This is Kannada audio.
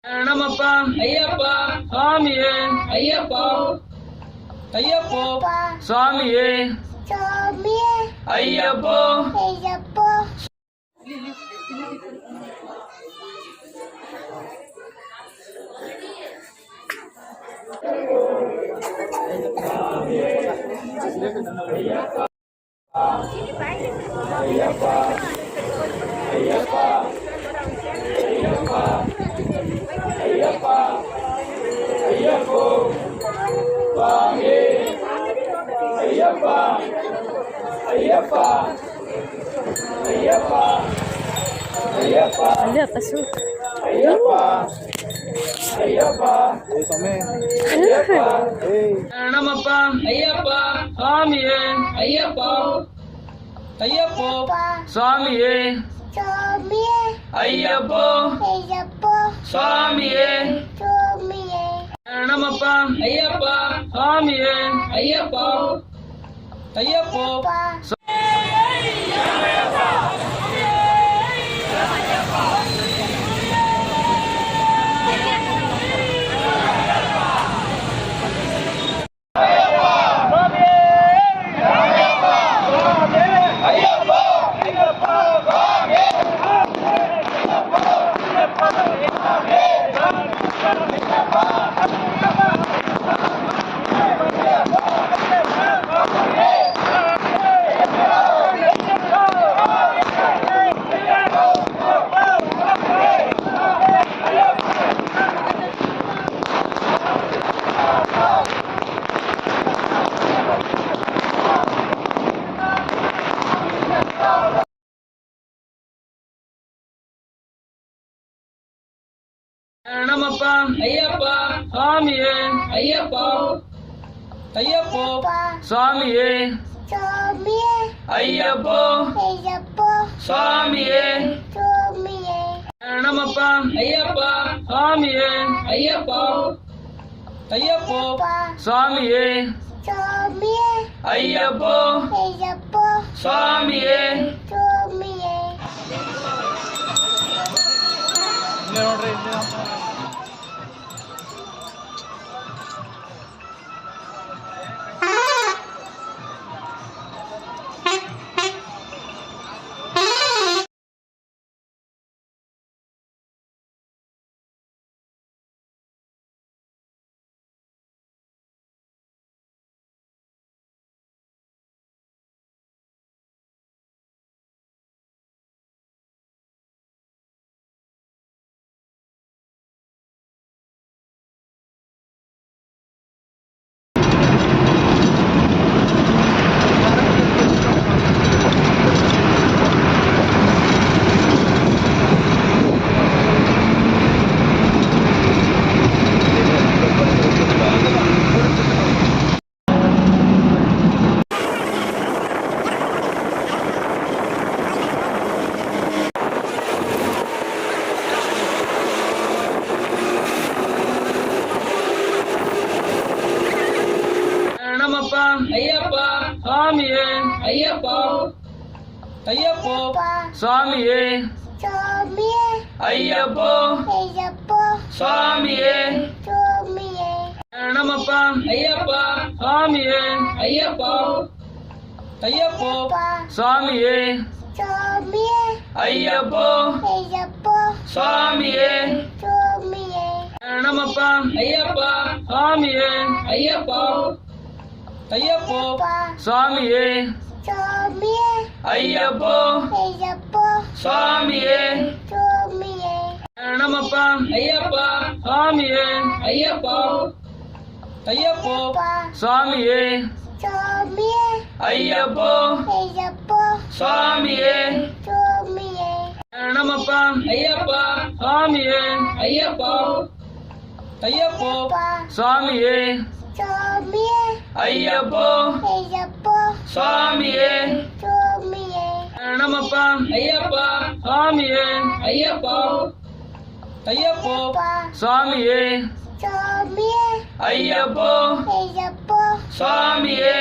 ಶರಣಮಪ್ಪ ಅಯ್ಯಪ್ಪ ಸ್ವಾಮಿಯೇ ಅಯ್ಯಪ್ಪ ಅಯ್ಯಪ್ಪ ಸ್ವಾಮಿಯೇ ಅಯ್ಯಪ್ಪ ಶರಣಮಪ್ಪ ಅಯ್ಯಪ್ಪ ಸ್ವಾಮಿಯೇ ಅಯ್ಯಪ್ಪ ಅಯ್ಯಪ್ಪ ಸ್ವಾಮಿಯೇ ಅಯ್ಯಪ್ಪ ಸ್ವಾಮಿಯೇ ಶರಣಮಪ್ಪ ಅಯ್ಯಪ್ಪ ಸ್ವಾಮಿಯೇ ಅಯ್ಯಪ್ಪ ಅಯ್ಯಪ್ಪ ಶರಣಮಪ್ಪ ಅಯ್ಯಪ್ಪ ಸ್ವಾಮಿಯೇ ಅಯ್ಯಪ್ಪ ಅಯ್ಯಪ್ಪ ಸ್ವಾಮಿಯೇ ಅಯ್ಯಪ್ಪ ಸ್ವಾಮಿಯೇ ಶರಣಮಪ್ಪ ಅಯ್ಯಪ್ಪ ಸ್ವಾಮಿಯೇ ಅಯ್ಯಪ್ಪ ಅಯ್ಯಪ್ಪ ಸ್ವಾಮಿಯೇ ಅಯ್ಯಪ್ಪ ಸ್ವಾಮಿಯೇ ನೋಡ್ರಿ ಅಯ್ಯಪ್ಪ ಸ್ವಾಮಿಯೇ ಅಯ್ಯಪ್ಪ ಅಯ್ಯಪ್ಪ ಸ್ವಾಮಿಯೇ ಅಯ್ಯಪ್ಪ ಸ್ವಾಮಿಯೇ ಶರಣಮಪ್ಪ ಅಯ್ಯಪ್ಪ ಸ್ವಾಮಿಯೇ ಅಯ್ಯಪ್ಪ ಅಯ್ಯಪ್ಪ ಸ್ವಾಮಿಯೇ ಅಯ್ಯಪ್ಪ ಸ್ವಾಮಿಯೇ ಶರಣಮಪ್ಪ ಅಯ್ಯಪ್ಪ ಸ್ವಾಮಿಯೇ ಅಯ್ಯಪ್ಪ ಅಯ್ಯಪ್ಪ ಸ್ವಾಮಿಯೇ ಅಯ್ಯಪ್ಪ ಸ್ವಾಮಿಯೇ ಶರಣಮಪ್ಪ ಅಯ್ಯಪ್ಪ ಸ್ವಾಮಿಯೇ ಅಯ್ಯಪ್ಪ ಅಯ್ಯಪ್ಪ ಸ್ವಾಮಿಯೇ ಅಯ್ಯಪ್ಪ ಸ್ವಾಮಿಯೇ ಶರಣಮಪ್ಪ ಅಯ್ಯಪ್ಪ ಸ್ವಾಮಿಯೇ ಅಯ್ಯಪ್ಪ ಅಯ್ಯಪ್ಪ ಸ್ವಾಮಿಯೇ ಅಯ್ಯಪ್ಪ ಸ್ವಾಮಿಯೇ ಶರಣಮಪ್ಪ ಅಯ್ಯಪ್ಪ ಸ್ವಾಮಿಯೇ ಅಯ್ಯಪ್ಪ ಅಯ್ಯಪ್ಪ ಸ್ವಾಮಿಯೇ ಅಯ್ಯಪ್ಪ ಸ್ವಾಮಿಯೇ